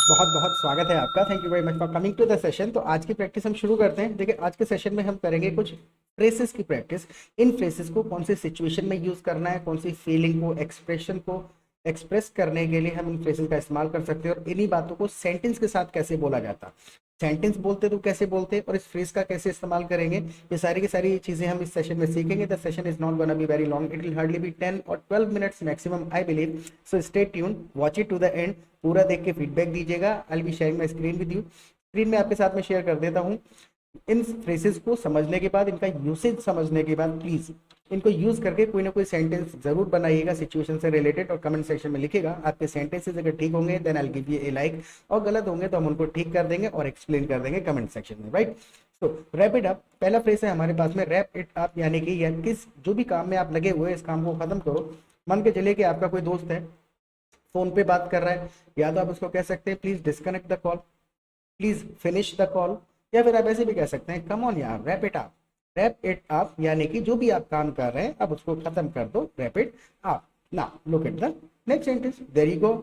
बहुत बहुत स्वागत है आपका। Thank you very much for coming to the session. तो आज की प्रैक्टिस हम शुरू करते हैं। देखिए, आज के सेशन में हम करेंगे कुछ फ्रेसेस की प्रैक्टिस। इन फ्रेसेस को कौन सी सिचुएशन में यूज करना है, कौन सी फीलिंग को, एक्सप्रेशन को एक्सप्रेस करने के लिए हम इन फ्रेसेस का इस्तेमाल कर सकते हैं, और इन्हीं बातों को सेंटेंस के साथ कैसे बोला जाता, सेंटेंस बोलते तो कैसे बोलते, और इस फ्रेज का कैसे इस्तेमाल करेंगे, ये सारी की सारी चीजें हम इस सेशन में सीखेंगे। The session is not gonna be very long, it will hardly be 10 और 12 minutes maximum I believe. So stay tune, watch it to the end, पूरा देख के फीडबैक दीजिएगा। I will be sharing my screen with you. Screen में आपके साथ में share कर देता हूँ। इन फ्रेजेस को समझने के बाद, इनका यूसेज समझने के बाद, प्लीज इनको यूज करके कोई ना कोई सेंटेंस जरूर बनाइएगा सिचुएशन से रिलेटेड, और कमेंट सेक्शन में लिखिएगा। आपके सेंटेंसेस अगर ठीक होंगे then I will give you a like, और गलत होंगे तो हम उनको ठीक कर देंगे और एक्सप्लेन कर देंगे कमेंट सेक्शन में, राइट। तो रैप इट अप पहला फ्रेज है हमारे पास में। रैप इट अप यानी कि या किस जो भी काम में आप लगे हुए हैं, इस काम को खत्म करो। मान के चलिए कि आपका कोई दोस्त है, फोन पे बात कर रहा है, या तो आप उसको कह सकते हैं please disconnect the call, please finish the call, या फिर आप ऐसे भी कह सकते हैं कम ऑन यार, rap it up. Rap it up यानी कि जो भी आप काम कर रहे हैं अब उसको खत्म कर दो, wrap it up. Now look at the next sentence, there you go.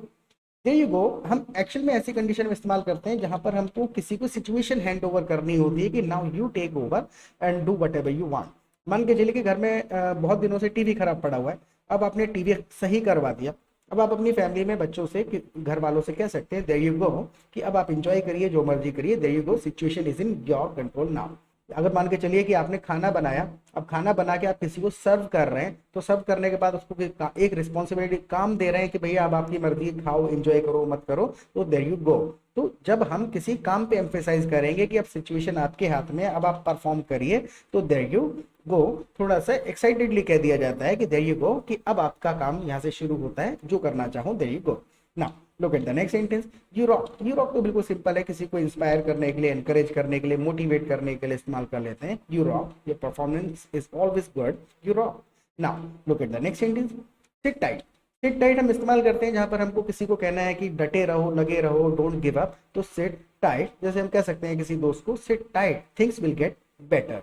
There you go हम एक्चुअल में ऐसी कंडीशन में इस्तेमाल करते हैं जहां पर हमको किसी को सिचुएशन हैंड ओवर करनी होती है कि now you take over and do whatever you want. मान के चलिए कि घर में बहुत दिनों से टीवी खराब पड़ा हुआ है, अब आपने टीवी सही करवा दिया। अब आप अपनी फैमिली में बच्चों से, घर वालों से कह सकते हैं देयर यू गो, कि अब आप इंजॉय करिए, जो मर्जी करिए, there you go, situation is in your control now. अगर मान के चलिए कि आपने खाना बनाया, अब खाना बना के आप किसी को सर्व कर रहे हैं, तो सर्व करने के बाद उसको एक रिस्पॉन्सिबिलिटी काम दे रहे हैं कि भैया अब आपकी मर्जी, खाओ, एंजॉय करो, मत करो, तो देयर यू गो। तो जब हम किसी काम पे एम्फेसाइज करेंगे कि अब सिचुएशन आपके हाथ में, अब आप परफॉर्म करिए, तो देयर यू गो थोड़ा सा एक्साइटेडली कह दिया जाता है कि देयर यू गो, कि अब आपका काम यहाँ से शुरू होता है, जो करना चाहो there you go. Now look at the next sentence, you rock. You rock तो बिल्कुल सिंपल है, किसी को इंस्पायर करने के लिए, एनकरेज करने के लिए, मोटिवेट करने के लिए इस्तेमाल कर लेते हैं। You rock, your performance is always good, you rock. Now look at the next sentence, seat tight. Seat tight हम इस्तेमाल करते हैं जहां पर हमको किसी को कहना है कि डटे रहो, लगे रहो, डोंट गिव अप, तो सिट टाइट। जैसे हम कह सकते हैं किसी दोस्त को seat tight, things will get better.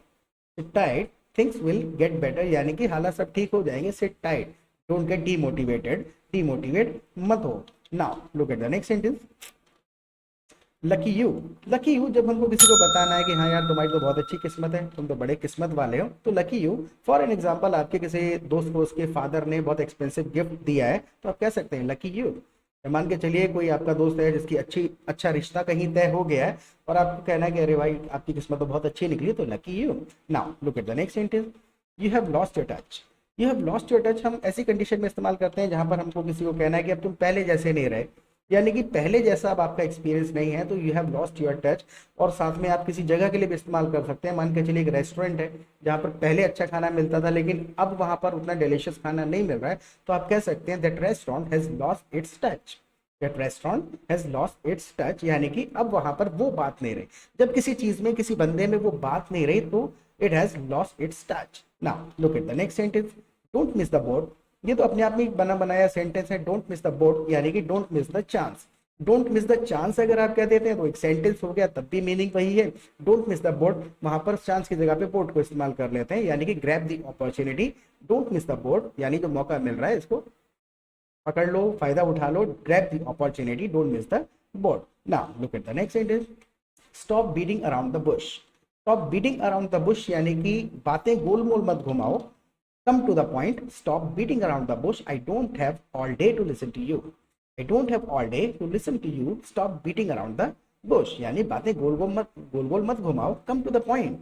Seat tight, things will get better यानी कि हालात सब ठीक हो जाएंगे। Seat tight, don't get demotivated, demotivate मत हो। Now look at the next sentence, lucky you. Lucky you जब हमको किसी को बताना है कि हाँ यार तुम्हारी तो बहुत अच्छी किस्मत है, तुम तो बड़े किस्मत वाले हो, तो lucky you. For an example, आपके किसी दोस्त को उसके फादर ने बहुत एक्सपेंसिव गिफ्ट दिया है, तो आप कह सकते हैं लकी यू। मान के चलिए कोई आपका दोस्त है जिसकी अच्छा रिश्ता कहीं तय हो गया है, और आपको कहना है कि अरे भाई आपकी किस्मत तो बहुत अच्छी निकली, तो lucky you. Now look at the next sentence, you have lost your touch. You have lost your touch हम ऐसी कंडीशन में इस्तेमाल करते हैं जहां पर हमको किसी को कहना है कि अब तुम पहले जैसे नहीं रहे, यानी कि पहले जैसा अब आपका एक्सपीरियंस नहीं है, तो you have lost your touch. और साथ में आप किसी जगह के लिए भी इस्तेमाल कर सकते हैं। मान के चलिए एक रेस्टोरेंट है जहाँ पर पहले अच्छा खाना मिलता था, लेकिन अब वहां पर उतना डिलीशियस खाना नहीं मिल रहा है, तो आप कह सकते हैं that restaurant has lost its touch. That restaurant has lost its touch यानी कि अब वहां पर वो बात नहीं रही। जब किसी चीज में, किसी बंदे में वो बात नहीं रही, तो it has lost its touch. Now look at the next sentence, don't miss the boat. ये तो अपने आप में बना बनाया सेंटेंस है, डोंट मिस द बोट यानी कि don't miss the chance. Don't miss the chance अगर आप कह देते हैं तो एक सेंटेंस हो गया, तब भी मीनिंग वही है। डोंट मिस द बोट, वहां पर चांस की जगह पे बोट को इस्तेमाल कर लेते हैं, यानी कि grab the opportunity. Don't miss the boat यानी जो मौका मिल रहा है इसको पकड़ लो, फायदा उठा लो, grab the opportunity, don't miss the boat. Now look at the next sentence, stop beating around the bush. Stop beating around the bush यानी कि बातें गोल मोल मत घुमाओ, come to the point. Stop beating around the bush, I don't have all day to listen to you. I don't have all day to listen to you, stop beating around the bush यानी बातें गोल गोल मत घुमाओ, come to the point,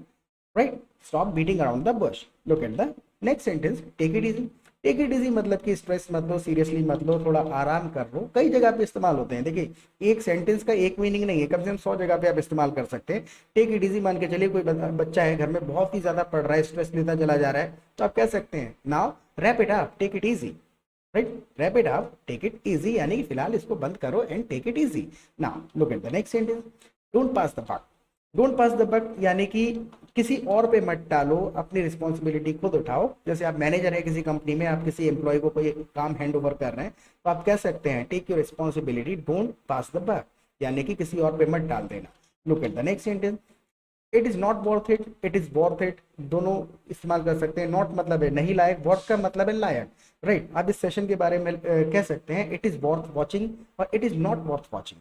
right. Stop beating around the bush. Look at the next sentence, take it easy. Take it easy मतलब कि stress मत लो, seriously मत लो, थोड़ा आराम कर लो। कई जगह पे इस्तेमाल होते हैं। देखिए, एक सेंटेंस का एक मीनिंग नहीं है, कम से कम 100 जगह पे आप इस्तेमाल कर सकते हैं। टेक इट इजी, मान के चलिए कोई बच्चा है घर में, बहुत ही ज्यादा पढ़ रहा है, स्ट्रेस लेता चला जा रहा है, तो आप कह सकते हैं now wrap it up, take it easy, right. Wrap it up, take it easy यानी कि फिलहाल इसको बंद करो and take it easy. Now look at the next sentence, don't pass the buck. Don't pass the buck यानी कि किसी और पे मत डालो, अपनी रिस्पॉन्सिबिलिटी खुद उठाओ। जैसे आप मैनेजर है किसी कंपनी में, आप किसी एम्प्लॉय को कोई काम हैंड ओवर कर रहे हैं, तो आप कह सकते हैं take your responsibility, don't pass the buck यानी कि किसी और पे मत डाल देना। Look at the next sentence, it is not worth it, it is worth it, दोनों इस्तेमाल कर सकते हैं। नॉट मतलब है नहीं लायक, वर्थ का मतलब है लायक, राइट। आप इस सेशन के बारे में कह सकते हैं इट इज वर्थ वॉचिंग और it is not worth watching.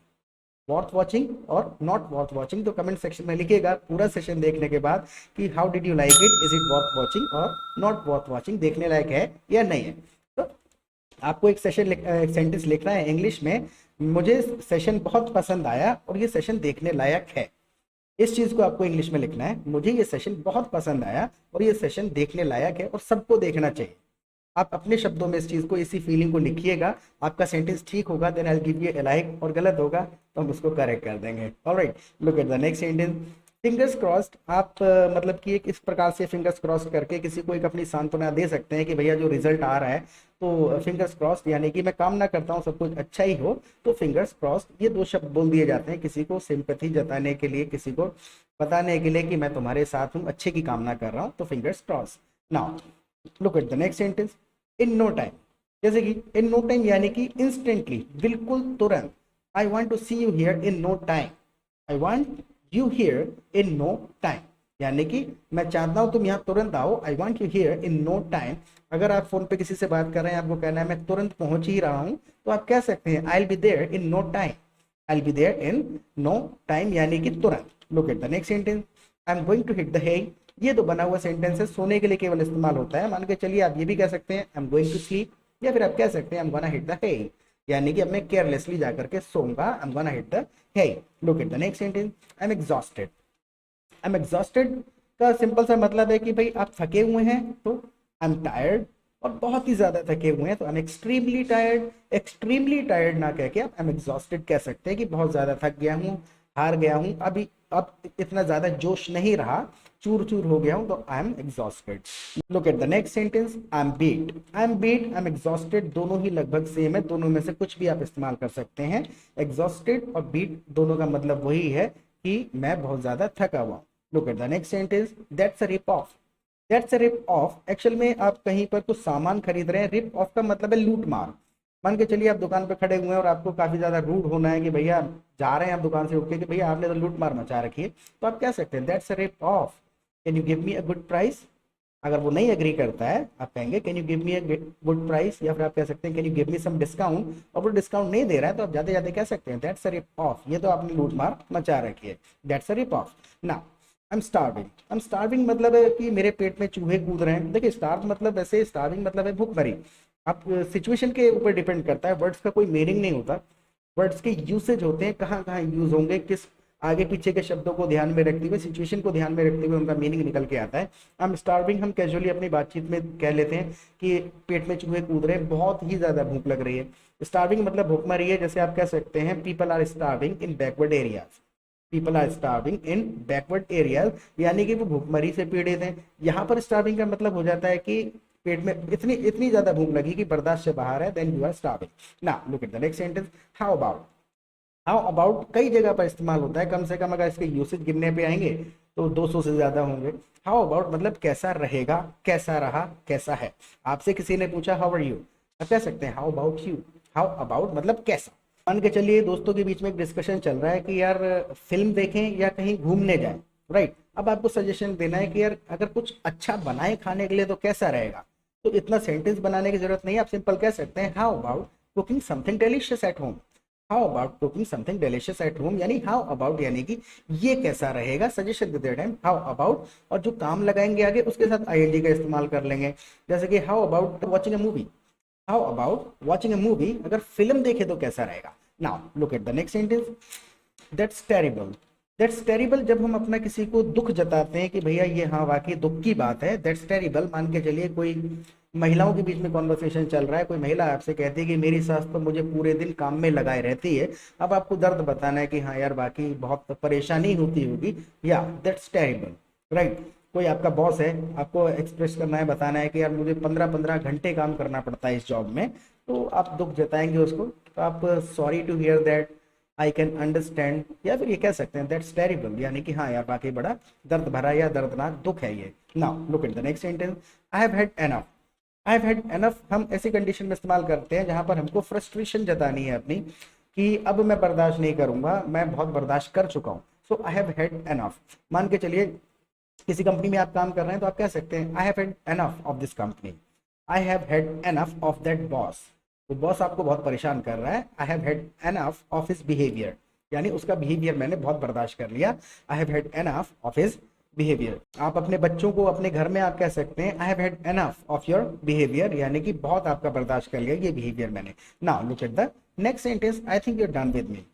Worth watching और नॉट वर्थ वॉचिंग। तो कमेंट सेक्शन में लिखिएगा पूरा सेशन देखने के बाद कि how did you like it, is it worth watching और नॉट वर्थ वॉचिंग, देखने लायक है या नहीं है। तो आपको एक एक सेंटेंस लिखना है इंग्लिश में, मुझे सेशन बहुत पसंद आया और ये सेशन देखने लायक है। इस चीज को आपको इंग्लिश में लिखना है, मुझे ये सेशन बहुत पसंद आया और ये सेशन देखने लायक है और सबको देखना चाहिए। आप अपने शब्दों में इस चीज को, इसी फीलिंग को लिखिएगा। आपका सेंटेंस ठीक होगा then I give you a like, और गलत होगा तो हम उसको करेक्ट कर देंगे। Alright, look at the next sentence. Fingers crossed, आप मतलब कि एक इस प्रकार से फिंगर्स क्रॉस करके किसी को एक अपनी सांत्वना दे सकते हैं कि भैया जो रिजल्ट आ रहा है तो फिंगर्स क्रॉस्ड, यानी कि मैं कामना करता हूँ सब कुछ अच्छा ही हो, तो फिंगर्स क्रॉस्ड ये दो शब्द बोल दिए जाते हैं किसी को सिंपैथी जताने के लिए, किसी को बताने के लिए कि मैं तुम्हारे साथ हूँ, अच्छे की कामना कर रहा हूँ, तो fingers crossed. Now look at the next sentence. In no time, जैसे कि इन नो टाइम यानी कि इंस्टेंटली, बिल्कुल तुरंत। I want to see you here in no time, I want you here in no time, यानी कि मैं चाहता हूं तुम यहाँ तुरंत आओ। I want you here in no time. अगर आप फोन पे किसी से बात कर रहे हैं, आपको कहना है मैं तुरंत पहुंच ही रहा हूं, तो आप कह सकते हैं I will be there in no time, I will be there in no time, यानी कि तुरंत। Look at the next sentence. I am going to hit the hay, ये तो बना हुआ सेंटेंस है, सोने के लिए केवल इस्तेमाल होता है। मान के चलिए आप ये भी कह सकते हैं I am going to sleep, या फिर आप कह सकते हैं I am gonna hit the hay, यानी कि अब मैं केयरलेसली जाकर के सोऊंगा, I am gonna hit the hay. Look at the next sentence. I am exhausted. I am exhausted का सिंपल सा मतलब है कि भाई आप थके हुए हैं, तो आई एम टायर्ड, और बहुत ही ज्यादा थके हुए हैं तो I am extremely tired. Extremely tired ना कह के आप आई एम एग्जॉस्टेड कह सकते हैं कि बहुत ज्यादा थक गया हूँ, हार गया हूँ, अभी अब इतना ज्यादा जोश नहीं रहा, चूर चूर हो गया हूं, तो I am exhausted. Look at the next sentence. I am beat. I am beat, I am exhausted, दोनों ही लगभग सेम है, दोनों में से कुछ भी आप इस्तेमाल कर सकते हैं। एग्जॉस्टेड और बीट दोनों का मतलब वही है कि मैं बहुत ज्यादा थका हुआ हूं। Look at the next sentence. That's a rip of. That's a rip of, actual में आप कहीं पर कुछ सामान खरीद रहे हैं, रिप ऑफ का मतलब है लूट मार। मान के चलिए आप दुकान पे खड़े हुए हैं और आपको काफी ज्यादा रूड होना है कि भैया, जा रहे हैं आप दुकान से उठ के कि भैया आपने तो लूट मार मचा रखी है, तो आप कह सकते हैं that's a rip off, can you give me a good price. अगर वो नहीं एग्री करता है, आप कहेंगे can you give me a good price, या फिर आप कह सकते हैं can you give me some discount, और वो डिस्काउंट नहीं दे रहा है तो आप जाते जाते कह सकते हैं दैट्स अ रिप ऑफ, ये तो आपने लूट मार मचा रखी है, दैट्स अ रिप ऑफ। ना I am starving. I am starving मतलब है कि मेरे पेट में चूहे कूद रहे हैं। देखिए स्टार्व मतलब, वैसे स्टार्विंग मतलब है भूखमरी। आप सिचुएशन के ऊपर डिपेंड करता है, वर्ड्स का कोई मीनिंग नहीं होता, वर्ड्स के यूसेज होते हैं, कहाँ कहाँ यूज होंगे, किस आगे पीछे के शब्दों को ध्यान में रखते हुए, सिचुएशन को ध्यान में रखते हुए उनका मीनिंग निकल के आता है। हम स्टार्विंग हम कैजुअली अपनी बातचीत में कह लेते हैं कि पेट में चूहे कूद रहे हैं, बहुत ही ज्यादा भूख लग रही है। स्टार्विंग मतलब भूखमरी है। जैसे आप कह सकते हैं people are starving in backward areas, people are starving in backward areas, यानी कि वो भूखमरी से पीड़ित हैं। यहाँ पर स्टार्विंग का मतलब हो जाता है कि पेट में इतनी इतनी ज्यादा भूख लगी कि बर्दाश्त से बाहर है, देन यू आर स्टार्विंग। ना look at the next sentence. How about. How about कई जगह पर इस्तेमाल होता है, कम से कम अगर इसके यूसेज गिनने पे आएंगे तो 200 से ज्यादा होंगे। हाउ अबाउट मतलब कैसा रहेगा, कैसा रहा, कैसा है। आपसे किसी ने पूछा हाउ आर यू, आप कह सकते हैं how about you. How about मतलब कैसा। मान के चलिए दोस्तों के बीच में एक डिस्कशन चल रहा है कि यार फिल्म देखें या कहीं घूमने जाएं, राइट। अब आपको सजेशन देना है कि यार अगर कुछ अच्छा बनाए खाने के लिए तो कैसा रहेगा। तो इतना सेंटेंस बनाने की जरूरत नहीं है, आप सिंपल कह सकते हैं how about cooking something delicious at home. How about cooking something delicious at home, यानी हाउ अबाउट यानी कि ये कैसा रहेगा, सजेशन देते टाइम हाउ अबाउट, और जो काम लगाएंगे आगे उसके साथ आईएनजी का इस्तेमाल कर लेंगे। जैसे कि how about watching a movie. How about watching a movie, अगर फिल्म देखे तो कैसा रहेगा। Now look at the next sentence. That's terrible. That's terrible जब हम अपना किसी को दुख जताते हैं कि भैया ये हाँ वाकई दुख की बात है, दैट्स टेरिबल। मान के चलिए कोई महिलाओं के बीच में कॉन्वर्सेशन चल रहा है, कोई महिला आपसे कहती है कि मेरी सास तो मुझे पूरे दिन काम में लगाए रहती है। अब आपको दर्द बताना है कि हाँ यार बाकी बहुत परेशानी होती होगी, या दैट्स टेरिबल, राइट। कोई आपका बॉस है, आपको एक्सप्रेस करना है, बताना है कि यार मुझे 15-15 घंटे काम करना पड़ता है इस जॉब में, तो आप दुख जताएंगे उसको, तो आप sorry to hear that, I can understand, या फिर ये कह सकते हैं दैट्स टेरिबल, यानी कि हाँ यार बाकी बड़ा दर्द भरा या दर्दनाक दुख है ये। Now look at the next sentence. I have had enough. I have had enough हम ऐसी कंडीशन में इस्तेमाल करते हैं जहां पर हमको फ्रस्ट्रेशन जतानी है अपनी, कि अब मैं बर्दाश्त नहीं करूंगा, मैं बहुत बर्दाश्त कर चुका हूं। सो आई हैव हैड एनफ। मान के चलिए किसी कंपनी में आप काम कर रहे हैं तो आप कह सकते हैं I have had enough of this company, I have had enough of that boss. तो बॉस आपको बहुत परेशान कर रहा है, I have had enough of his behaviour, यानी उसका बिहेवियर मैंने बहुत बर्दाश्त कर लिया। I have had enough of his behaviour. आप अपने बच्चों को अपने घर में आप कह सकते हैं I have had enough of your behaviour, यानी कि बहुत आपका बर्दाश्त कर लिया ये बिहेवियर मैंने। Now look at the next sentence, I think you are done with me.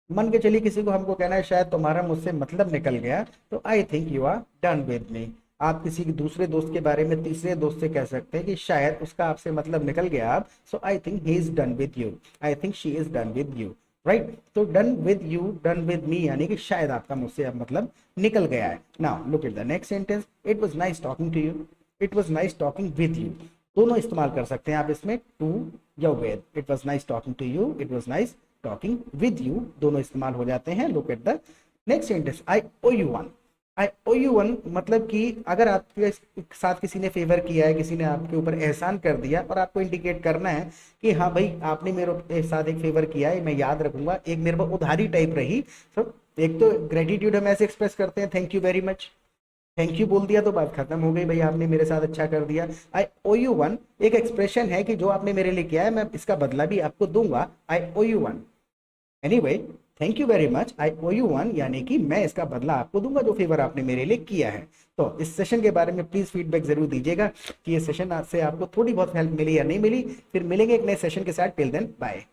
मन के चलिए किसी को हमको कहना है शायद तुम्हारा मुझसे मतलब निकल गया, तो I think you are done with me. आप किसी दूसरे दोस्त के बारे में तीसरे दोस्त से कह सकते हैं कि शायद उसका आपसे मतलब निकल गया आप, so I think he is done with you, I think she is done with you, right. तो done with you, done with me, यानी कि शायद आपका मुझसे अब मतलब निकल गया है। Now look at the next sentence, it was nice talking to you, it was nice talking with you. दोनों इस्तेमाल कर सकते हैं आप इसमें, टू या with. It was nice talking to you, it was nice talking with you, दोनों इस्तेमाल हो जाते हैं। Look at the next sentence, I owe you one. I owe you one मतलब कि अगर आपके साथ किसी ने फेवर किया है, किसी ने आपके ऊपर एहसान कर दिया और आपको इंडिकेट करना है कि हाँ भाई आपने मेरे साथ एक फेवर किया है, मैं याद रखूंगा, एक मेरे को उधारी टाइप रही। तो एक तो ग्रेटिट्यूड हम ऐसे एक्सप्रेस करते हैं, thank you very much, thank you बोल दिया तो बात खत्म हो गई, भाई आपने मेरे साथ अच्छा कर दिया। आई ओ यू वन एक एक्सप्रेशन है कि जो आपने मेरे लिए किया है मैं इसका बदला भी आपको दूंगा। I owe you one, anyway thank you very much, I owe you one, यानी कि मैं इसका बदला आपको दूंगा जो फेवर आपने मेरे लिए किया है। तो इस सेशन के बारे में प्लीज फीडबैक जरूर दीजिएगा कि ये सेशन से आपको थोड़ी बहुत हेल्प मिली या नहीं मिली। फिर मिलेंगे एक नए सेशन के साथ, टिल देन बाय।